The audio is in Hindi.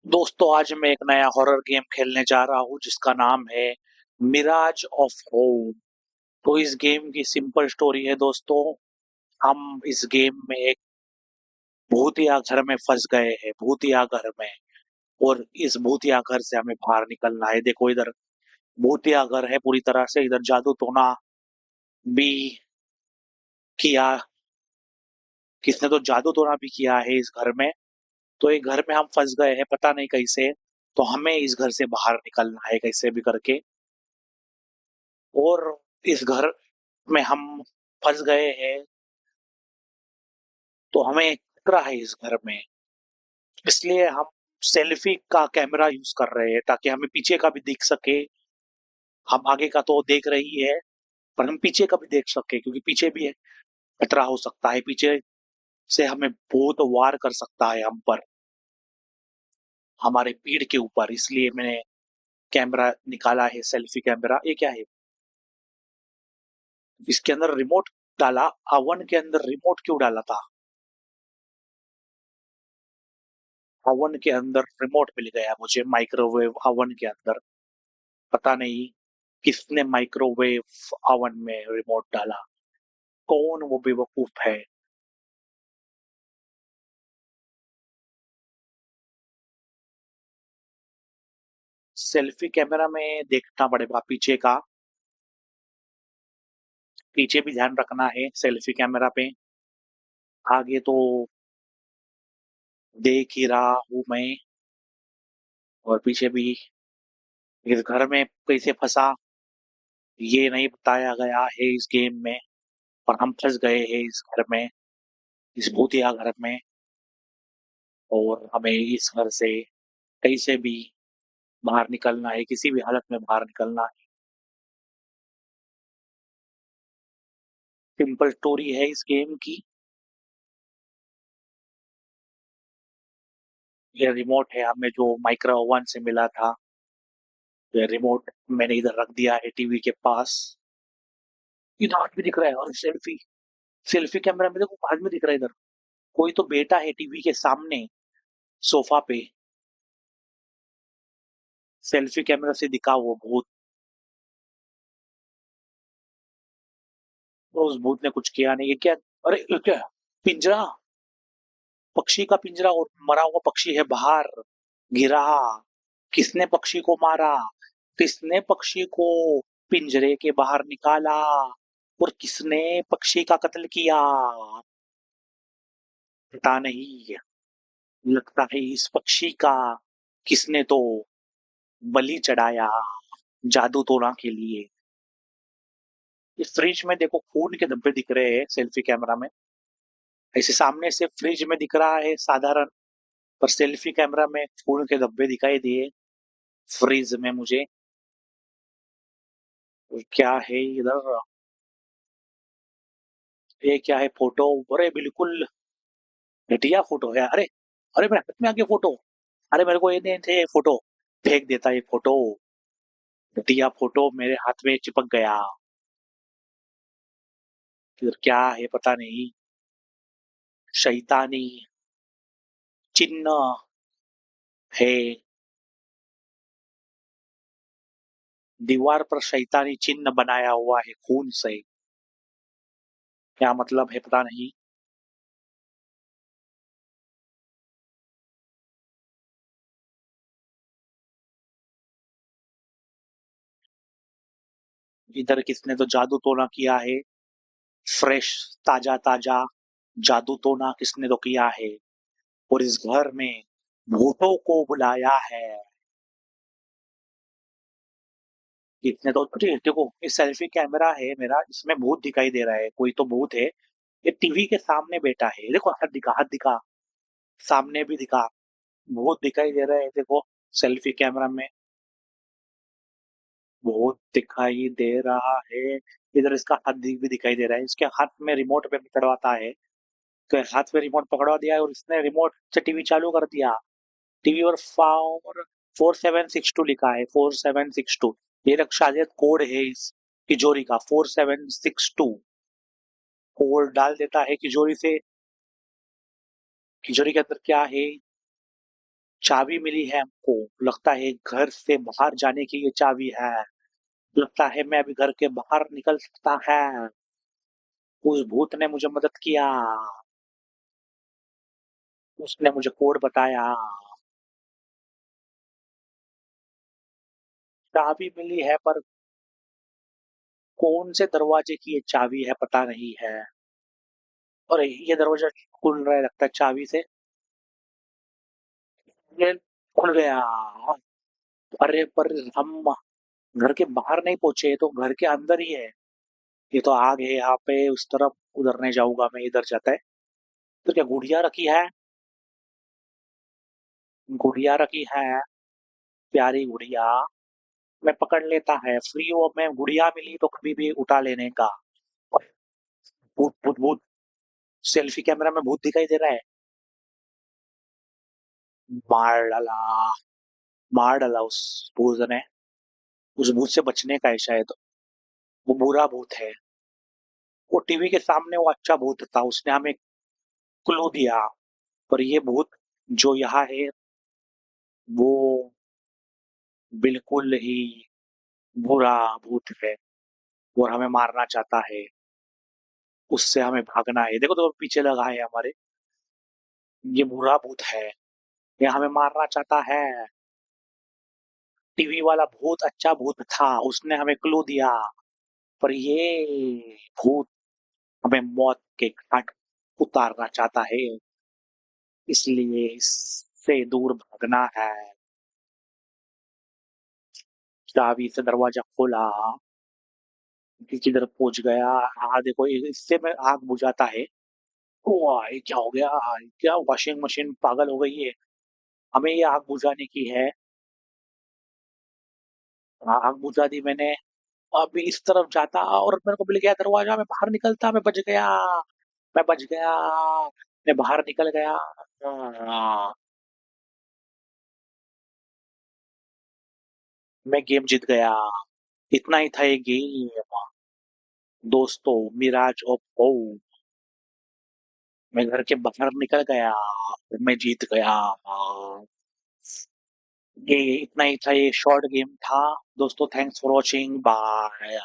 दोस्तों आज मैं एक नया हॉरर गेम खेलने जा रहा हूँ जिसका नाम है मिराज ऑफ होम। तो इस गेम की सिंपल स्टोरी है दोस्तों। हम इस गेम में एक भूतिया घर में फंस गए हैं, भूतिया घर में। और इस भूतिया घर से हमें बाहर निकलना है। देखो इधर भूतिया घर है पूरी तरह से। इधर जादू टोना भी किया, किसने तो जादू टोना भी किया है इस घर में। तो एक घर में हम फंस गए हैं, पता नहीं कैसे। तो हमें इस घर से बाहर निकलना है कैसे भी करके। और इस घर में हम फंस गए हैं, तो हमें खतरा है इस घर में। इसलिए हम सेल्फी का कैमरा यूज कर रहे हैं ताकि हमें पीछे का भी दिख सके। हम आगे का तो देख रही है, पर हम पीछे का भी देख सके, क्योंकि पीछे भी खतरा हो सकता है। पीछे से हमें भूत वार कर सकता है हम पर, हमारे पीठ के ऊपर। इसलिए मैंने कैमरा निकाला है, सेल्फी कैमरा। ये क्या है? इसके अंदर रिमोट डाला। ओवन के अंदर रिमोट क्यों डाला था? ओवन के अंदर रिमोट मिल गया मुझे, माइक्रोवेव ओवन के अंदर। पता नहीं किसने माइक्रोवेव ओवन में रिमोट डाला, कौन वो बेवकूफ है। सेल्फी कैमरा में देखना पड़ेगा पीछे का। पीछे भी ध्यान रखना है सेल्फी कैमरा पे। आगे तो देख ही रहा हूं मैं। और पीछे भी। इस घर में कैसे फंसा ये नहीं बताया गया है इस गेम में। और हम फंस गए हैं इस घर में, इस भूतिया घर में। और हमें इस घर से कैसे भी बाहर निकलना है, किसी भी हालत में बाहर निकलना है। सिंपल स्टोरी है इस गेम की। ये रिमोट है हमें जो माइक्रो ओवन से मिला था। ये रिमोट मैंने इधर रख दिया है टीवी के पास। इधर हाथ में दिख रहा है, और सेल्फी सेल्फी कैमरा में देखो हाथ में दिख रहा है इधर। कोई तो बैठा है टीवी के सामने सोफा पे। सेल्फी कैमरा से दिखा वो भूत। तो उस भूत ने कुछ किया नहीं। ये क्या? अरे ये क्या? पिंजरा, पक्षी का पिंजरा, और मरा हुआ पक्षी है बाहर गिरा। किसने पक्षी को मारा? किसने पक्षी को पिंजरे के बाहर निकाला? और किसने पक्षी का कत्ल किया? पता नहीं। लगता है इस पक्षी का किसने तो बलि चढ़ाया जादू टोना के लिए। इस फ्रिज में देखो खून के धब्बे दिख रहे हैं सेल्फी कैमरा में। ऐसे सामने से फ्रिज में दिख रहा है साधारण, पर सेल्फी कैमरा में खून के धब्बे दिखाई दिए फ्रिज में मुझे। और क्या है इधर? ये क्या है? फोटो? अरे बिल्कुल घटिया फोटो है। अरे, अरे मेरे हाथ में आ गया फोटो। अरे मेरे को ये नहीं थे फोटो। फेंक देता ये फोटो। घटिया फोटो मेरे हाथ में चिपक गया। फिर क्या है पता नहीं। शैतानी चिन्ह है। दीवार पर शैतानी चिन्ह बनाया हुआ है खून से। क्या मतलब है पता नहीं। इधर किसने तो जादू टोना किया है। फ्रेश, ताजा ताजा जादू टोना किसने तो किया है। और इस घर में भूतों को बुलाया है। इतने तो अरे देखो, ये सेल्फी कैमरा है मेरा, इसमें भूत दिखाई दे रहा है। कोई तो भूत है। ये टीवी के सामने बैठा है। देखो हाथ दिखा, हाथ दिखा। सामने भी दिखा। भूत दिखाई दे रहा है देखो सेल्फी कैमरा में। भूत दिखाई दे रहा है। इधर इसका हाथ भी दिखाई दे रहा है। इसके हाथ में रिमोट पे पकड़वाता है। तो हाथ में रिमोट पकड़वा दिया है और इसने रिमोट से टीवी चालू कर दिया। टीवी और 4762 लिखा है, 4762। ये शायद कोड है इस तिजोरी का, 4762। कोड डाल देता है तिजोरी से। तिजोरी के अंदर क्या है? चाबी मिली है हमको। लगता है घर से बाहर जाने की ये चाबी है। लगता है मैं अभी घर के बाहर निकल सकता है। उस भूत ने मुझे मदद किया। उसने मुझे कोड बताया। चाबी मिली है पर कौन से दरवाजे की ये चाबी है पता नहीं है। और ये दरवाजा खुल रहा है लगता है चाबी से। ये खुल गया। अरे पर हम घर के बाहर नहीं पहुंचे, ये तो घर के अंदर ही है। ये तो आग है यहाँ पे, उस तरफ उधर नहीं जाऊंगा मैं, इधर जाता है। तो क्या गुड़िया रखी है? गुड़िया रखी है। प्यारी गुड़िया। मैं पकड़ लेता है, फ्री हो में गुड़िया मिली तो कभी भी उठा लेने का। भूत भूत भूत। सेल्फी कैमरा में भूत दिखाई दे रहा है। मार डाला। मार डाला उस भूत ने। उस भूत से बचने का है शायद। वो बुरा भूत है। वो टीवी के सामने वो अच्छा भूत था, उसने हमें क्लू दिया। पर ये भूत जो यहाँ है वो बिल्कुल ही बुरा भूत है और हमें मारना चाहता है। उससे हमें भागना है। देखो तो पीछे लगा है हमारे। ये बुरा भूत है। ये हमें मारना चाहता है। टीवी वाला भूत अच्छा भूत था, उसने हमें क्लू दिया। पर ये भूत हमें मौत के घाट उतारना चाहता है। इसलिए इससे दूर भागना है। चाबी से दरवाजा खोला। किधर पहुंच गया? हाँ देखो, इससे में आग बुझाता है। वाह, ये क्या हो गया? क्या वॉशिंग मशीन पागल हो गई है? हमें ये आग बुझाने की है। आग बुझा दी मैंने। अभी इस तरफ जाता और मेरे को मिल गया दरवाजा, मैं बाहर निकलता, मैं बच गया। मैं बच गया। मैं बाहर निकल गया। हाँ, मैं गेम जीत गया। इतना ही था ये गेम। दोस्तों, मिराज ऑफ होप। मैं घर के बाहर निकल गया। मैं जीत गया। ये इतना ही था, ये शॉर्ट गेम था। दोस्तों, थैंक्स फॉर वॉचिंग, बाय।